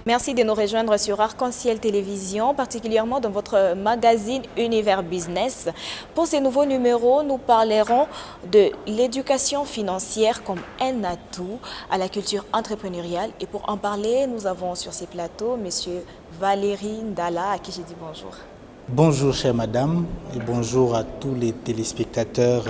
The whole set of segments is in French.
Merci de nous rejoindre sur Arc-en-Ciel Télévision, particulièrement dans votre magazine Univers Business. Pour ces nouveaux numéros, nous parlerons de l'éducation financière comme un atout à la culture entrepreneuriale. Et pour en parler, nous avons sur ces plateaux M. Valérie Ndala, à qui j'ai dit bonjour. Bonjour chère madame et bonjour à tous les téléspectateurs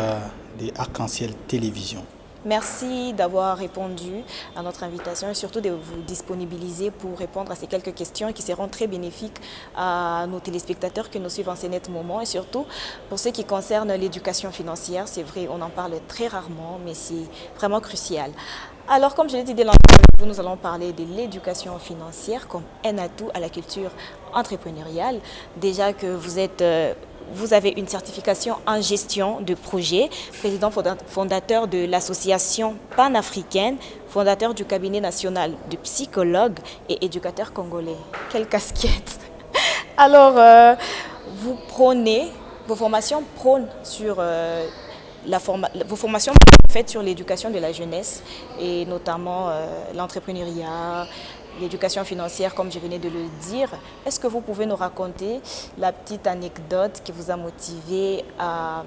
de Arc-en-Ciel Télévision. Merci d'avoir répondu à notre invitation et surtout de vous disponibiliser pour répondre à ces quelques questions qui seront très bénéfiques à nos téléspectateurs qui nous suivent en ce net moment et surtout pour ceux qui concernent l'éducation financière. C'est vrai, on en parle très rarement, mais c'est vraiment crucial. Alors, comme je l'ai dit dès l'entrée, nous allons parler de l'éducation financière comme un atout à la culture entrepreneuriale. Déjà que vous avez une certification en gestion de projet, président fondateur de l'association panafricaine, fondateur du cabinet national de psychologues et éducateur congolais. Quelle casquette! Alors, vous prônez, vos formations prônent sur vos formations faites sur l'éducation de la jeunesse et notamment l'entrepreneuriat, l'éducation financière, comme je venais de le dire. Est-ce que vous pouvez nous raconter la petite anecdote qui vous a motivé à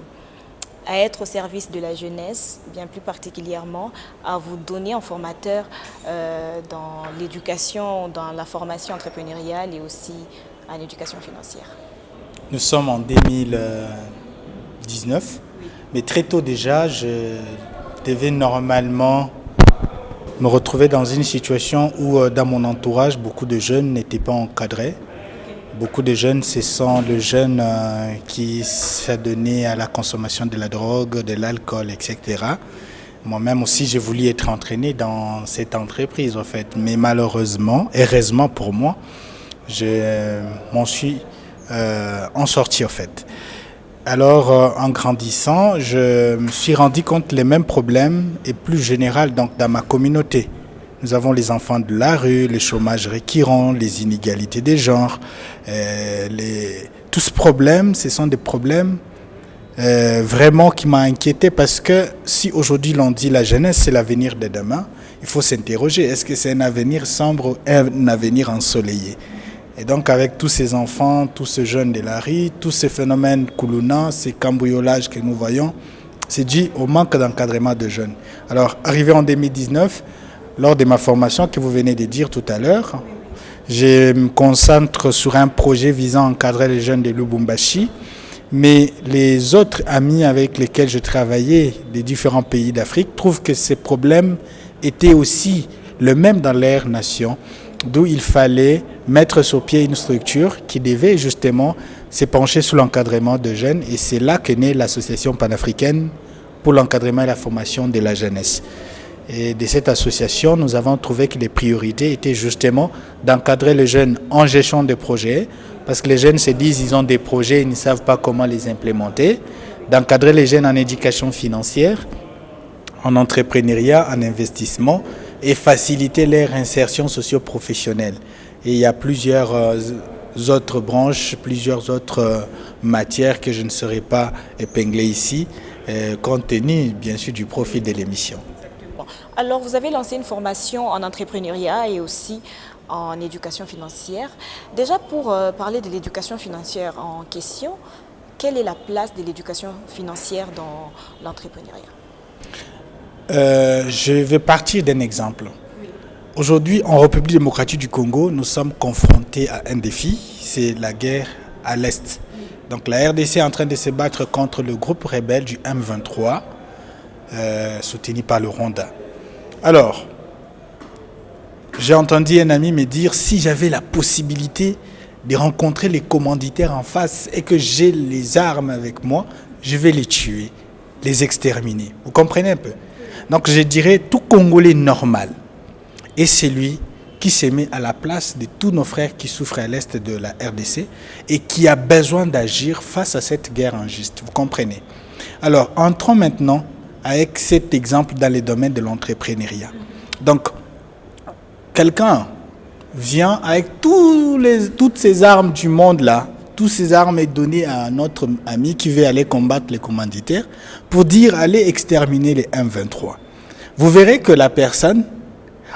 être au service de la jeunesse, bien plus particulièrement à vous donner en formateur dans l'éducation, dans la formation entrepreneuriale et aussi en éducation financière? Nous sommes en 2019, mais très tôt déjà, je devais normalement me retrouver dans une situation où dans mon entourage, beaucoup de jeunes n'étaient pas encadrés. Beaucoup de jeunes, ce sont les jeunes qui s'adonnaient à la consommation de la drogue, de l'alcool, etc. Moi-même aussi, j'ai voulu être entraîné dans cette entreprise, en fait. Mais malheureusement, heureusement pour moi, je m'en suis en sorti, en fait. Alors, en grandissant, je me suis rendu compte les mêmes problèmes et plus général donc, dans ma communauté. Nous avons les enfants de la rue, le chômage récurrent, les inégalités des genres. Tous ces problèmes, ce sont des problèmes vraiment qui m'ont inquiété parce que si aujourd'hui l'on dit la jeunesse, c'est l'avenir de demain, il faut s'interroger, est-ce que c'est un avenir sombre ou un avenir ensoleillé? Et donc avec tous ces enfants, tous ces jeunes de la rue, tous ces phénomènes Koulouna, ces cambriolages que nous voyons, c'est dû au manque d'encadrement de jeunes. Alors arrivé en 2019, lors de ma formation que vous venez de dire tout à l'heure, je me concentre sur un projet visant à encadrer les jeunes de Lubumbashi, mais les autres amis avec lesquels je travaillais des différents pays d'Afrique trouvent que ces problèmes étaient aussi les mêmes dans leur nation. D'où il fallait mettre sur pied une structure qui devait justement se pencher sur l'encadrement de jeunes. Et c'est là qu'est née l'association panafricaine pour l'encadrement et la formation de la jeunesse. Et de cette association, nous avons trouvé que les priorités étaient justement d'encadrer les jeunes en gestion de projets, parce que les jeunes se disent qu'ils ont des projets, ils ne savent pas comment les implémenter, d'encadrer les jeunes en éducation financière, en entrepreneuriat, en investissement, et faciliter leur insertion socio-professionnelle. Et il y a plusieurs autres branches, plusieurs autres matières que je ne saurais pas épingler ici, compte tenu bien sûr du profil de l'émission. Alors vous avez lancé une formation en entrepreneuriat et aussi en éducation financière. Déjà pour parler de l'éducation financière en question, quelle est la place de l'éducation financière dans l'entrepreneuriat? Je vais partir d'un exemple. Aujourd'hui, en République démocratique du Congo, nous sommes confrontés à un défi, c'est la guerre à l'Est. Donc la RDC est en train de se battre contre le groupe rebelle du M23, soutenu par le Rwanda. Alors, j'ai entendu un ami me dire, si j'avais la possibilité de rencontrer les commanditaires en face et que j'ai les armes avec moi, je vais les tuer, les exterminer. Vous comprenez un peu? Donc je dirais tout Congolais normal est celui qui se met à la place de tous nos frères qui souffrent à l'est de la RDC et qui a besoin d'agir face à cette guerre injuste. Vous comprenez? Alors entrons maintenant avec cet exemple dans les domaines de l'entrepreneuriat. Donc quelqu'un vient avec toutes ces armes du monde là, toutes ces armes est données à notre ami qui veut aller combattre les commanditaires pour dire allez exterminer les M23. Vous verrez que la personne,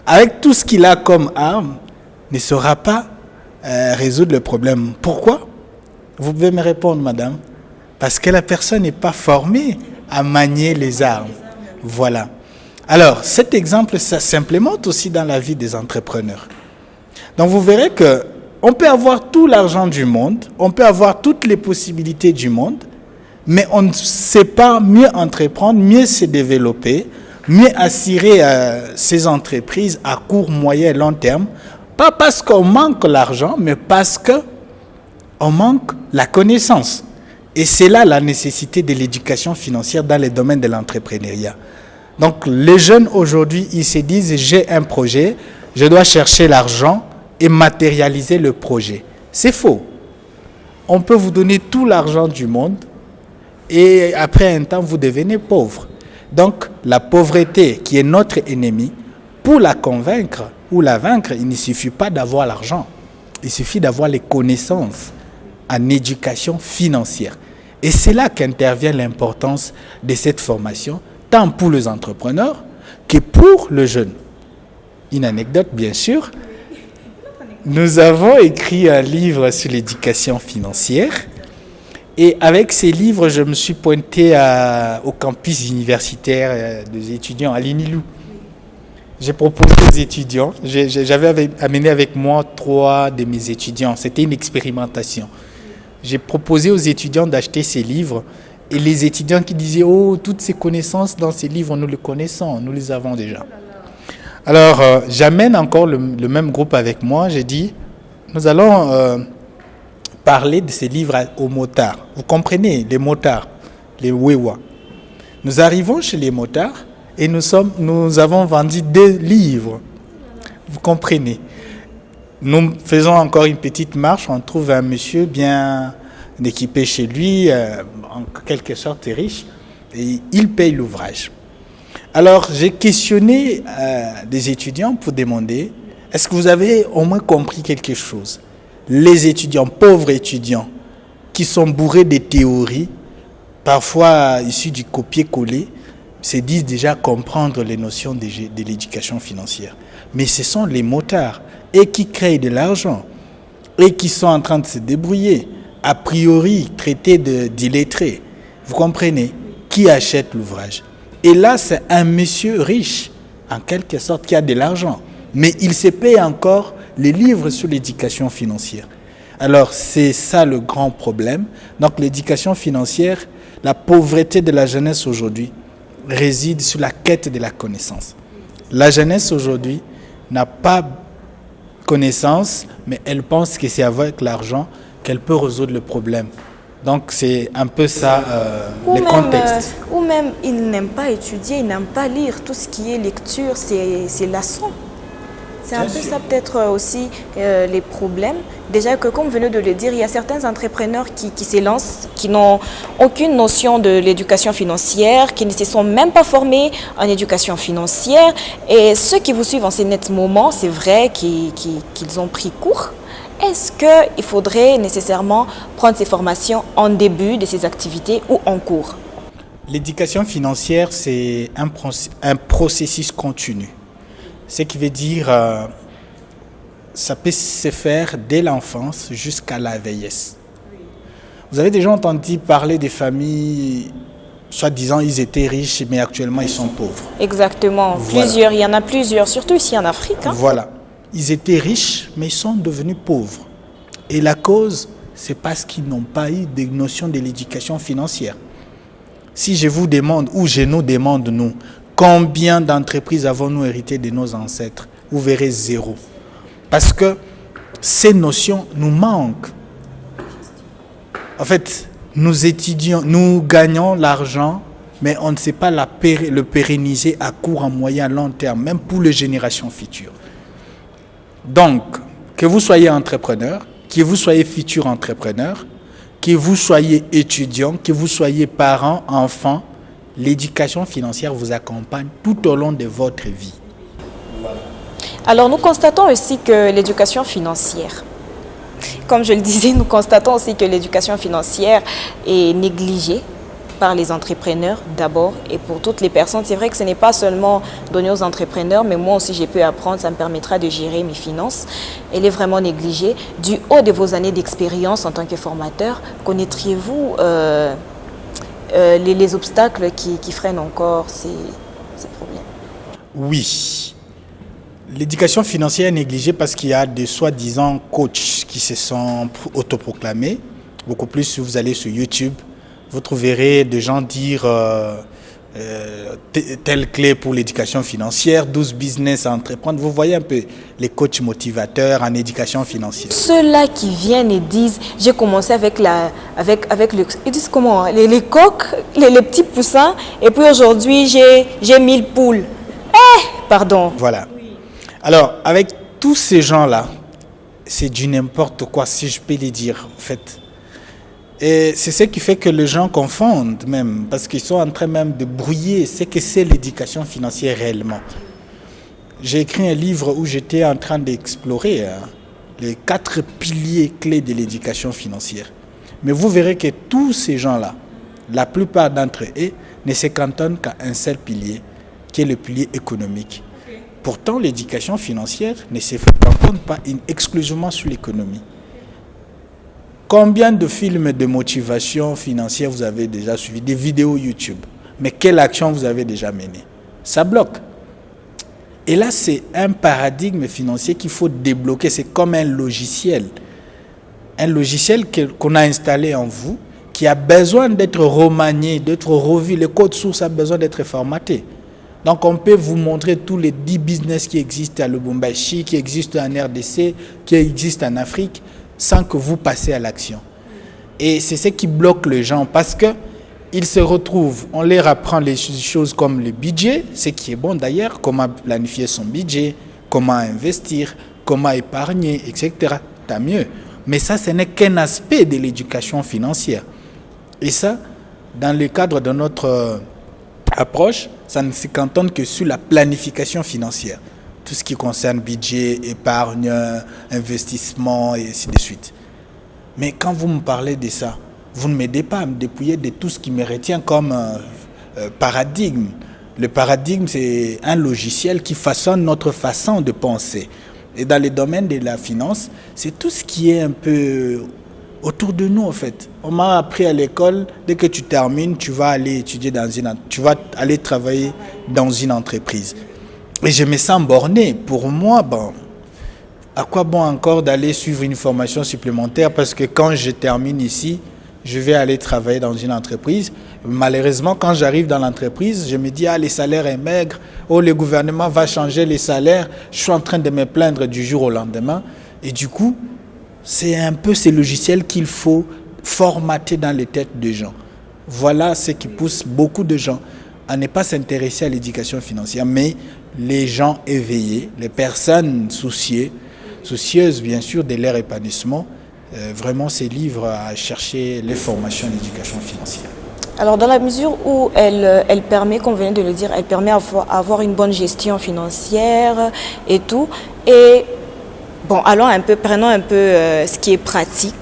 avec tout ce qu'il a comme arme, ne saura pas résoudre le problème. Pourquoi? Vous pouvez me répondre, madame. Parce que la personne n'est pas formée à manier les armes. Voilà. Alors, cet exemple, ça s'implémente aussi dans la vie des entrepreneurs. Donc, vous verrez que on peut avoir tout l'argent du monde, on peut avoir toutes les possibilités du monde, mais on ne sait pas mieux entreprendre, mieux se développer, mieux assurer ses entreprises à court, moyen et long terme. Pas parce qu'on manque l'argent, mais parce qu'on manque la connaissance. Et c'est là la nécessité de l'éducation financière dans les domaines de l'entrepreneuriat. Donc les jeunes aujourd'hui, ils se disent, j'ai un projet, je dois chercher l'argent et matérialiser le projet. C'est faux. On peut vous donner tout l'argent du monde et après un temps, vous devenez pauvre. Donc la pauvreté qui est notre ennemi, pour la convaincre ou la vaincre, il ne suffit pas d'avoir l'argent. Il suffit d'avoir les connaissances en éducation financière. Et c'est là qu'intervient l'importance de cette formation, tant pour les entrepreneurs que pour le jeune. Une anecdote, bien sûr. Nous avons écrit un livre sur l'éducation financière. Et avec ces livres, je me suis pointé au campus universitaire des étudiants à Linilou. J'ai proposé aux étudiants, j'avais amené avec moi 3 de mes étudiants, c'était une expérimentation. J'ai proposé aux étudiants d'acheter ces livres et les étudiants qui disaient « Oh, toutes ces connaissances dans ces livres, nous les connaissons, nous les avons déjà. » Alors, j'amène encore le même groupe avec moi, j'ai dit « Nous allons parler de ces livres aux motards. » Vous comprenez, les motards, les wewa. Nous arrivons chez les motards et nous avons vendu 2 livres. Vous comprenez. Nous faisons encore une petite marche, on trouve un monsieur bien équipé chez lui, en quelque sorte riche, et il paye l'ouvrage. Alors j'ai questionné des étudiants pour demander, est-ce que vous avez au moins compris quelque chose? Les étudiants, pauvres étudiants, qui sont bourrés de théories, parfois issues du copier-coller, se disent déjà comprendre les notions de l'éducation financière. Mais ce sont les motards, et qui créent de l'argent, et qui sont en train de se débrouiller, a priori traités d'illettrés. Vous comprenez? Qui achète l'ouvrage? Et là, c'est un monsieur riche, en quelque sorte, qui a de l'argent. Mais il se paye encore les livres sur l'éducation financière. Alors, c'est ça le grand problème. Donc, l'éducation financière, la pauvreté de la jeunesse aujourd'hui réside sur la quête de la connaissance. La jeunesse aujourd'hui n'a pas connaissance, mais elle pense que c'est avec l'argent qu'elle peut résoudre le problème. Donc c'est un peu ça le contexte. Ou même ils n'aiment pas étudier, ils n'aiment pas lire. Tout ce qui est lecture, c'est lassant. C'est un peu ça peut-être aussi les problèmes. Déjà que comme vous venez de le dire, il y a certains entrepreneurs qui s'élancent, qui n'ont aucune notion de l'éducation financière, qui ne se sont même pas formés en éducation financière. Et ceux qui vous suivent en ces nets moments, c'est vrai qu'ils ont pris cours. Est-ce qu'il faudrait nécessairement prendre ces formations en début de ces activités ou en cours? L'éducation financière, c'est un processus continu. Ce qui veut dire ça peut se faire dès l'enfance jusqu'à la vieillesse. Vous avez déjà entendu parler des familles, soi-disant ils étaient riches, mais actuellement ils sont pauvres. Exactement, voilà. Plusieurs, il y en a plusieurs, surtout ici en Afrique. Voilà, ils étaient riches, mais ils sont devenus pauvres. Et la cause, c'est parce qu'ils n'ont pas eu de notion de l'éducation financière. Si je vous demande, ou je nous demande, nous, combien d'entreprises avons-nous hérité de nos ancêtres? Vous verrez 0. Parce que ces notions nous manquent. En fait, nous gagnons l'argent, mais on ne sait pas le pérenniser à court, à moyen, à long terme, même pour les générations futures. Donc, que vous soyez entrepreneur, que vous soyez futur entrepreneur, que vous soyez étudiant, que vous soyez parent, enfant, l'éducation financière vous accompagne tout au long de votre vie. Voilà. Alors nous constatons aussi que l'éducation financière, comme je le disais, nous constatons aussi que l'éducation financière est négligée par les entrepreneurs d'abord et pour toutes les personnes. C'est vrai que ce n'est pas seulement donné aux entrepreneurs, mais moi aussi j'ai pu apprendre, ça me permettra de gérer mes finances. Elle est vraiment négligée. Du haut de vos années d'expérience en tant que formateur, connaîtriez-vous les obstacles qui freinent encore ces problèmes? Oui. L'éducation financière est négligée parce qu'il y a des soi-disant coachs qui se sont autoproclamés. Beaucoup plus si vous allez sur YouTube, vous trouverez des gens dire telle clé pour l'éducation financière, 12 business à entreprendre. Vous voyez un peu les coachs motivateurs en éducation financière. Ceux-là qui viennent et disent, j'ai commencé avec ils disent comment, les coqs, les petits poussins, et puis aujourd'hui j'ai 1000 poules. Pardon. Voilà. Alors, avec tous ces gens-là, c'est du n'importe quoi, si je peux les dire, en fait. Et c'est ce qui fait que les gens confondent même, parce qu'ils sont en train même de brouiller ce que c'est l'éducation financière réellement. J'ai écrit un livre où j'étais en train d'explorer les 4 piliers clés de l'éducation financière. Mais vous verrez que tous ces gens-là, la plupart d'entre eux, ne se cantonnent qu'à un seul pilier, qui est le pilier économique. Pourtant, l'éducation financière ne se cantonne pas exclusivement sur l'économie. Combien de films de motivation financière vous avez déjà suivi, des vidéos YouTube, mais quelle action vous avez déjà menée? Ça bloque. Et là, c'est un paradigme financier qu'il faut débloquer. C'est comme un logiciel. Un logiciel qu'on a installé en vous, qui a besoin d'être remanié, d'être revu. Le code source a besoin d'être formaté. Donc, on peut vous montrer tous les 10 business qui existent à Lubumbashi, qui existent en RDC, qui existent en Afrique, sans que vous passiez à l'action. Et c'est ce qui bloque les gens parce qu'ils se retrouvent, on leur apprend les choses comme le budget, ce qui est bon d'ailleurs, comment planifier son budget, comment investir, comment épargner, etc. Tant mieux. Mais ça, ce n'est qu'un aspect de l'éducation financière. Et ça, dans le cadre de notre approche, ça ne se cantonne que sur la planification financière. Tout ce qui concerne budget, épargne, investissement et ainsi de suite. Mais quand vous me parlez de ça, vous ne m'aidez pas à me dépouiller de tout ce qui me retient comme paradigme. Le paradigme, c'est un logiciel qui façonne notre façon de penser. Et dans le domaine de la finance, c'est tout ce qui est un peu autour de nous en fait. On m'a appris à l'école, dès que tu termines, tu vas aller étudier tu vas aller travailler dans une entreprise. Et je me sens borné. Pour moi, à quoi bon encore d'aller suivre une formation supplémentaire parce que quand je termine ici, je vais aller travailler dans une entreprise. Malheureusement, quand j'arrive dans l'entreprise, je me dis, les salaires sont maigres, le gouvernement va changer les salaires. Je suis en train de me plaindre du jour au lendemain. Et du coup, c'est un peu ces logiciels qu'il faut formater dans les têtes des gens. Voilà ce qui pousse beaucoup de gens à ne pas s'intéresser à l'éducation financière, mais les gens éveillés, les personnes soucieuses bien sûr de leur épanouissement, vraiment ces livres à chercher les formations d'éducation financière. Alors dans la mesure où elle permet, comme vous venez de le dire, elle permet d'avoir une bonne gestion financière et tout, et bon, prenons un peu ce qui est pratique.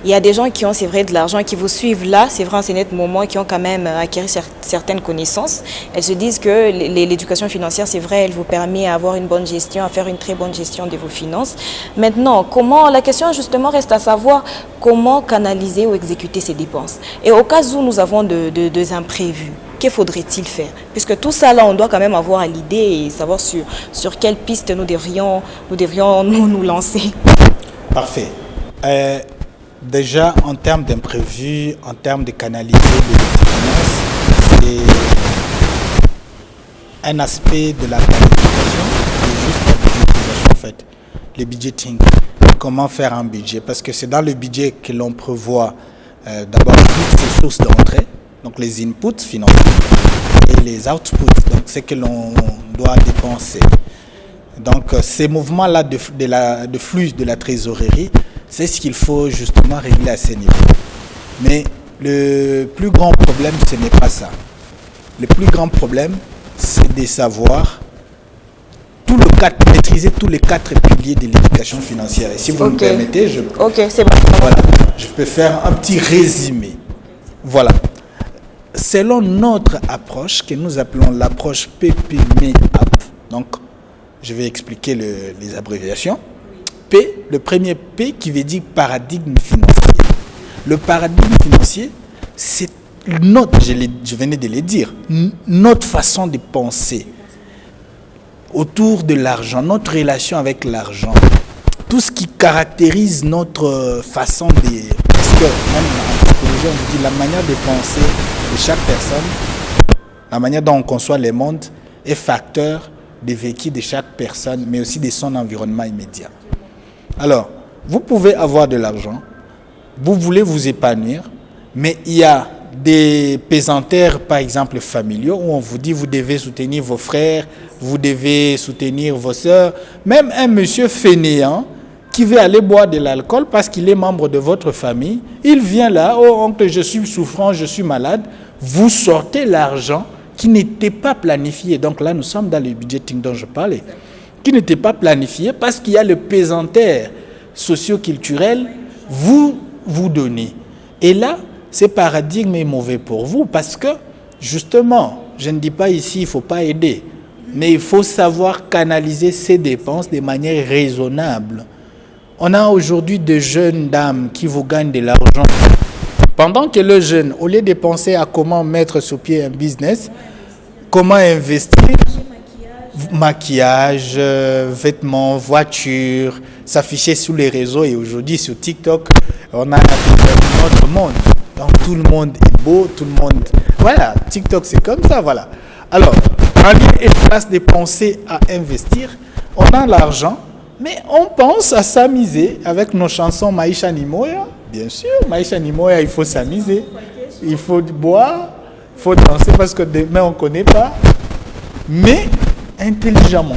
Il y a des gens qui ont, c'est vrai, de l'argent, qui vous suivent là, c'est vrai, en ce net moment, qui ont quand même acquis certaines connaissances. Elles se disent que l'éducation financière, c'est vrai, elle vous permet d'avoir une bonne gestion, à faire une très bonne gestion de vos finances. Maintenant, la question justement reste à savoir comment canaliser ou exécuter ces dépenses. Et au cas où nous avons des imprévus, que faudrait-il faire? Puisque tout ça, là, on doit quand même avoir l'idée et savoir sur quelle piste nous devrions nous lancer. Parfait. Déjà, en termes d'imprévus, en termes de canaliser de finances, c'est un aspect de la planification, c'est juste la budgétisation en fait, le budgeting. Comment faire un budget? Parce que c'est dans le budget que l'on prévoit d'abord toutes ces sources d'entrée, donc les inputs financiers et les outputs, donc ce que l'on doit dépenser. Donc ces mouvements-là de flux de la trésorerie, c'est ce qu'il faut justement régler à ce niveau. Mais le plus grand problème, ce n'est pas ça. Le plus grand problème, c'est de savoir maîtriser tous les 4 piliers de l'éducation financière. Et si vous me permettez, c'est bon. Voilà, je peux faire un petit résumé. Voilà. selon notre approche, que nous appelons l'approche PPMAP, donc je vais expliquer les abréviations. P, le premier P qui veut dire paradigme financier. Le paradigme financier, c'est notre, je venais de le dire, notre façon de penser autour de l'argent, notre relation avec l'argent, tout ce qui caractérise notre façon de... Parce que même en psychologie, on vous dit la manière de penser de chaque personne, la manière dont on conçoit le monde est facteur de vécu de chaque personne, mais aussi de son environnement immédiat. Alors, vous pouvez avoir de l'argent, vous voulez vous épanouir, mais il y a des pesanteurs, par exemple, familiaux, où on vous dit vous devez soutenir vos frères, vous devez soutenir vos sœurs. Même un monsieur fainéant qui veut aller boire de l'alcool parce qu'il est membre de votre famille, il vient là, oh oncle, je suis souffrant, je suis malade, vous sortez l'argent qui n'était pas planifié. Donc là, nous sommes dans le budgeting dont je parlais, qui n'était pas planifié parce qu'il y a le pesanteur socio-culturel, vous donnez. Et là, ce paradigme est mauvais pour vous parce que, justement, je ne dis pas ici, il ne faut pas aider, mais il faut savoir canaliser ces dépenses de manière raisonnable. On a aujourd'hui de jeunes dames qui vous gagnent de l'argent. Pendant que le jeune, au lieu de penser à comment mettre sur pied un business, comment investir, maquillage, vêtements, voitures, s'afficher sur les réseaux et aujourd'hui sur TikTok, on a notre monde. Donc tout le monde est beau, tout le monde... Voilà, TikTok c'est comme ça, voilà. Alors, en lieu et place de penser à investir, on a l'argent, mais on pense à s'amuser avec nos chansons Maisha Nimoya. Bien sûr, Maisha Nimoya, il faut s'amuser, il faut boire, il faut danser parce que demain on ne connaît pas, mais intelligemment.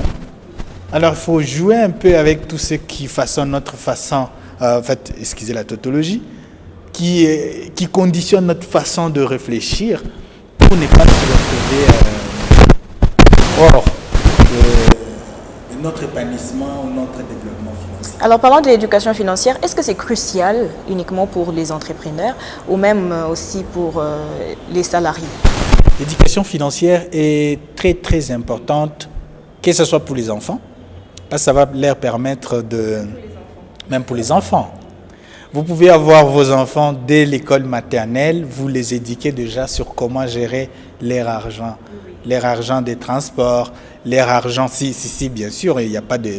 Alors il faut jouer un peu avec tout ce qui façonne notre façon, excusez la tautologie, qui conditionne notre façon de réfléchir pour ne pas se retrouver hors de notre épanouissement ou notre développement financier. Alors parlant de l'éducation financière, est-ce que c'est crucial uniquement pour les entrepreneurs ou même aussi pour les salariés? L'éducation financière est très très importante, que ce soit pour les enfants, parce que ça va leur permettre de... Même pour les enfants. Vous pouvez avoir vos enfants dès l'école maternelle, vous les éduquez déjà sur comment gérer leur argent des transports, leur argent, si bien sûr, il n'y a pas de...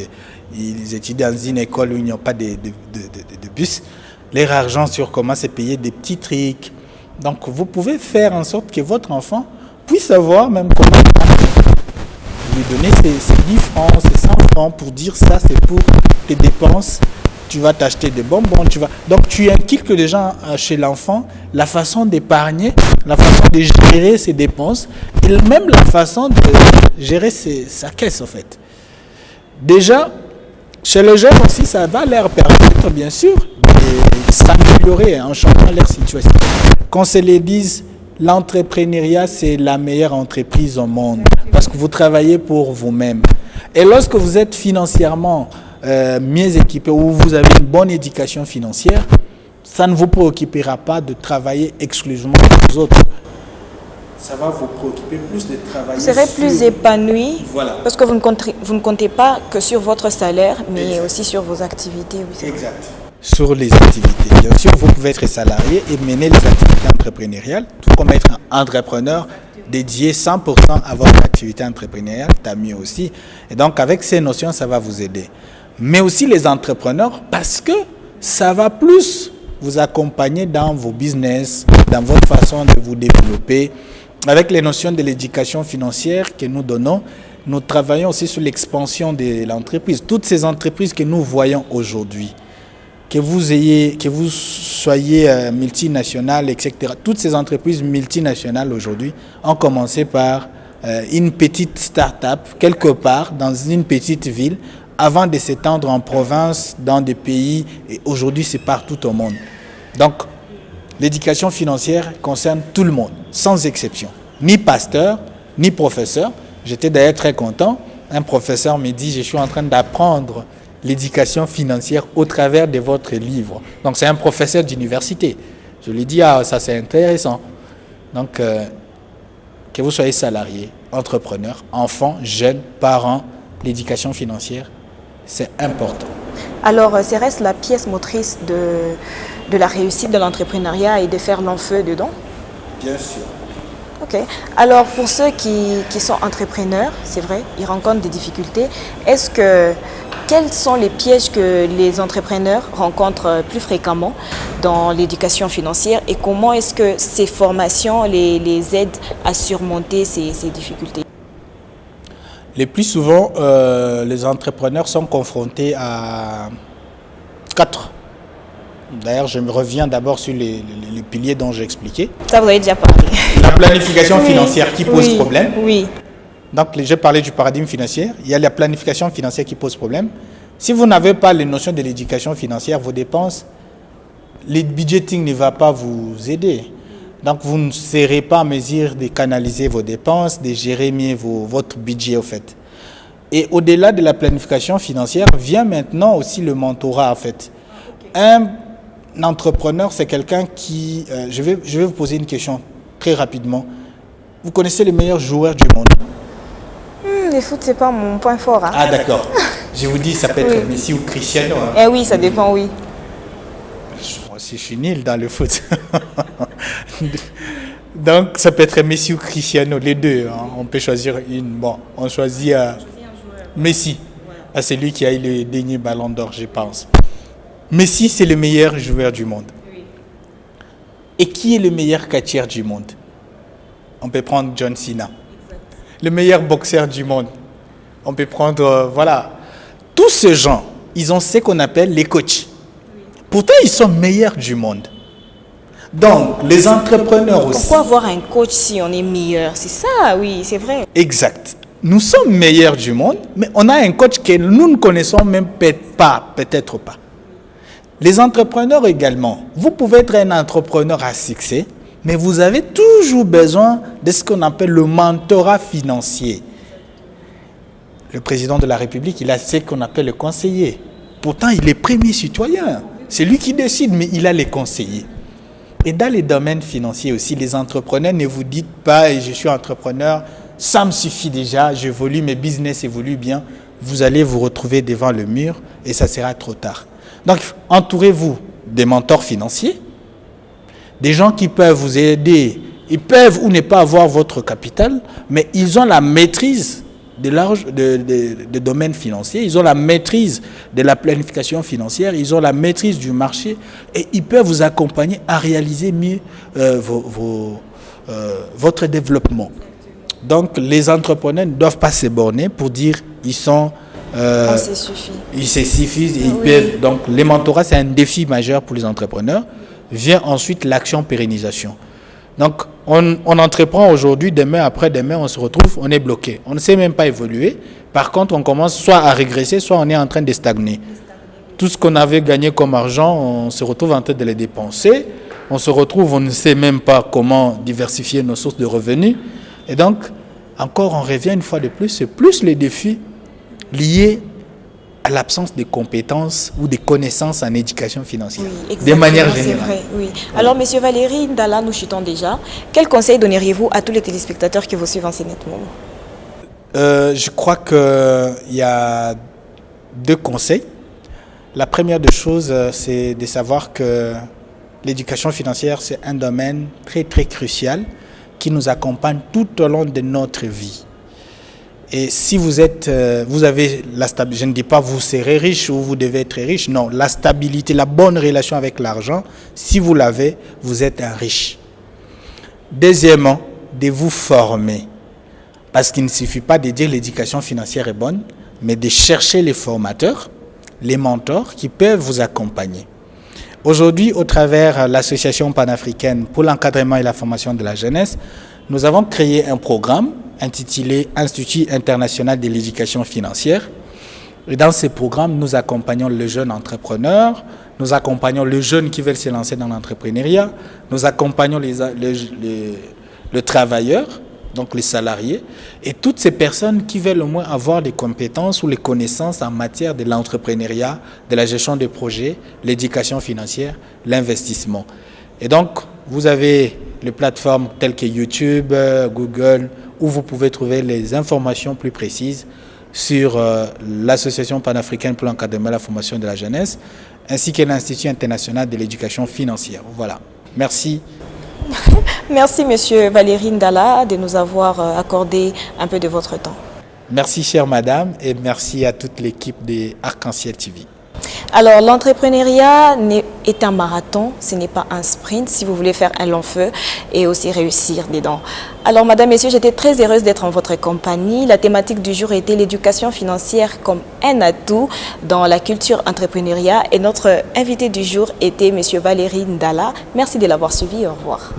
Ils étudient dans une école où il n'y a pas de bus, leur argent sur comment se payer des petits trucs. Donc vous pouvez faire en sorte que votre enfant puisse savoir même comment lui donner ses 10 francs, ses 100 francs pour dire ça c'est pour tes dépenses. Tu vas t'acheter des bonbons, Donc tu inculques déjà chez l'enfant la façon d'épargner, la façon de gérer ses dépenses et même la façon de gérer sa caisse en fait. Déjà, chez les jeunes aussi, ça va leur permettre bien sûr de s'améliorer en changeant leur situation. Qu'on se les dise, l'entrepreneuriat c'est la meilleure entreprise au monde parce que vous travaillez pour vous-même. Et lorsque vous êtes financièrement mieux équipé ou vous avez une bonne éducation financière, ça ne vous préoccupera pas de travailler exclusivement pour les autres. Ça va vous préoccuper plus de travailler. Vous serez plus épanoui, voilà. Parce que vous ne comptez pas que sur votre salaire, mais exact. Aussi sur vos activités. Oui, exact. Sur les activités. Bien sûr, vous pouvez être salarié et mener les activités entrepreneuriales, tout comme être un entrepreneur dédié 100% à votre activité entrepreneuriale, t'as mieux aussi. Et donc, avec ces notions, ça va vous aider. Mais aussi les entrepreneurs, parce que ça va plus vous accompagner dans vos business, dans votre façon de vous développer. Avec les notions de l'éducation financière que nous donnons, nous travaillons aussi sur l'expansion de l'entreprise. Toutes ces entreprises que nous voyons aujourd'hui, que vous soyez multinationales, etc. Toutes ces entreprises multinationales aujourd'hui ont commencé par une petite start-up, quelque part, dans une petite ville, avant de s'étendre en province, dans des pays, et aujourd'hui c'est partout au monde. Donc, l'éducation financière concerne tout le monde, sans exception. Ni pasteur, ni professeur. J'étais d'ailleurs très content. Un professeur me dit, je suis en train d'apprendre l'éducation financière au travers de votre livre. Donc c'est un professeur d'université. Je lui dis, ah ça c'est intéressant. Donc, que vous soyez salarié, entrepreneur, enfant, jeune, parent, l'éducation financière, c'est important. Alors, reste la pièce motrice de la réussite de l'entrepreneuriat et de faire long feu dedans? Bien sûr. Ok. Alors, pour ceux qui sont entrepreneurs, c'est vrai, ils rencontrent des difficultés. Quels sont les pièges que les entrepreneurs rencontrent plus fréquemment dans l'éducation financière et comment est-ce que ces formations les aident à surmonter ces difficultés? Le plus souvent, les entrepreneurs sont confrontés à 4. D'ailleurs, je me reviens d'abord sur les piliers dont j'ai expliqué. Ça, vous avez déjà parlé. La planification financière qui pose problème. Oui. Donc, j'ai parlé du paradigme financier. Il y a la planification financière qui pose problème. Si vous n'avez pas les notions de l'éducation financière, vos dépenses, le budgeting ne va pas vous aider. Donc, vous ne serez pas en mesure de canaliser vos dépenses, de gérer mieux votre budget, au fait. Et au-delà de la planification financière, vient maintenant aussi le mentorat, en fait. Un entrepreneur, c'est quelqu'un qui... je vais vous poser une question très rapidement. Vous connaissez les meilleurs joueurs du monde? Le foot, c'est pas mon point fort. Hein. Ah, d'accord. Je vous dis, ça peut être Messi ou Cristiano. Hein. Eh oui, ça dépend, oui. Moi aussi, je suis nul dans le foot. Donc, ça peut être Messi ou Cristiano, les deux. Hein. On peut choisir une. Bon, on choisit Messi. Ah, c'est lui qui a eu le dernier ballon d'or, je pense. Messi, c'est le meilleur joueur du monde. Oui. Et qui est le meilleur catcheur du monde? On peut prendre John Cena. Le meilleur boxeur du monde. On peut prendre, voilà. Tous ces gens, ils ont ce qu'on appelle les coachs. Pourtant, ils sont meilleurs du monde. Donc, les entrepreneurs aussi. Pourquoi avoir un coach si on est meilleur? C'est ça, oui, c'est vrai. Exact. Nous sommes meilleurs du monde, mais on a un coach que nous ne connaissons même peut-être pas. Les entrepreneurs également. Vous pouvez être un entrepreneur à succès, mais vous avez toujours besoin de ce qu'on appelle le mentorat financier. Le président de la République, il a ce qu'on appelle le conseiller. Pourtant, il est premier citoyen. C'est lui qui décide, mais il a les conseillers. Et dans les domaines financiers aussi, les entrepreneurs, ne vous dites pas, je suis entrepreneur, ça me suffit déjà, j'évolue, mes business évoluent bien. Vous allez vous retrouver devant le mur et ça sera trop tard. Donc, entourez-vous des mentors financiers, des gens qui peuvent vous aider. Ils peuvent ou ne pas avoir votre capital, mais ils ont la maîtrise des domaines financiers, ils ont la maîtrise de la planification financière, ils ont la maîtrise du marché et ils peuvent vous accompagner à réaliser mieux votre développement. Donc, les entrepreneurs ne doivent pas se borner pour dire ils sont... Ils se suffisent. Et ils peuvent, donc, les mentorats, c'est un défi majeur pour les entrepreneurs. Vient ensuite l'action pérennisation. Donc, on entreprend aujourd'hui, demain, après-demain, on se retrouve, on est bloqué. On ne sait même pas évoluer. Par contre, on commence soit à régresser, soit on est en train de stagner. Tout ce qu'on avait gagné comme argent, on se retrouve en train de les dépenser. On se retrouve, on ne sait même pas comment diversifier nos sources de revenus. Et donc, encore, on revient une fois de plus, c'est plus les défis liés à l'absence de compétences ou de connaissances en éducation financière, de manière générale. C'est vrai, oui. Alors, M. Valérie Ndala, nous chutons déjà. Quel conseil donneriez-vous à tous les téléspectateurs qui vous suivent en ce moment? Je crois qu'il y a 2 conseils. La première des choses, c'est de savoir que l'éducation financière, c'est un domaine très, très crucial qui nous accompagne tout au long de notre vie. Et si vous avez la stabilité, je ne dis pas vous serez riche ou vous devez être riche, non, la stabilité, la bonne relation avec l'argent, si vous l'avez, vous êtes un riche. Deuxièmement, de vous former. Parce qu'il ne suffit pas de dire l'éducation financière est bonne, mais de chercher les formateurs, les mentors qui peuvent vous accompagner. Aujourd'hui, au travers de l'Association panafricaine pour l'encadrement et la formation de la jeunesse, nous avons créé un programme intitulé Institut international de l'éducation financière. Et dans ce programme, nous accompagnons les jeunes entrepreneurs, nous accompagnons les jeunes qui veulent se lancer dans l'entrepreneuriat, nous accompagnons les travailleurs, donc les salariés, et toutes ces personnes qui veulent au moins avoir des compétences ou les connaissances en matière de l'entrepreneuriat, de la gestion de projets, l'éducation financière, l'investissement. Et donc, Vous avez les plateformes telles que YouTube, Google, où vous pouvez trouver les informations plus précises sur l'Association panafricaine pour l'encadrement et la formation de la jeunesse, ainsi que l'Institut international de l'éducation financière. Voilà. Merci. Merci, Monsieur Valérie Ndala, de nous avoir accordé un peu de votre temps. Merci, chère madame, et merci à toute l'équipe de Arc-en-Ciel TV. Alors, l'entrepreneuriat est un marathon, ce n'est pas un sprint si vous voulez faire un long feu et aussi réussir dedans. Alors, madame, messieurs, j'étais très heureuse d'être en votre compagnie. La thématique du jour était l'éducation financière comme un atout dans la culture entrepreneuriat et notre invité du jour était monsieur Valérie Ndala. Merci de l'avoir suivi. Au revoir.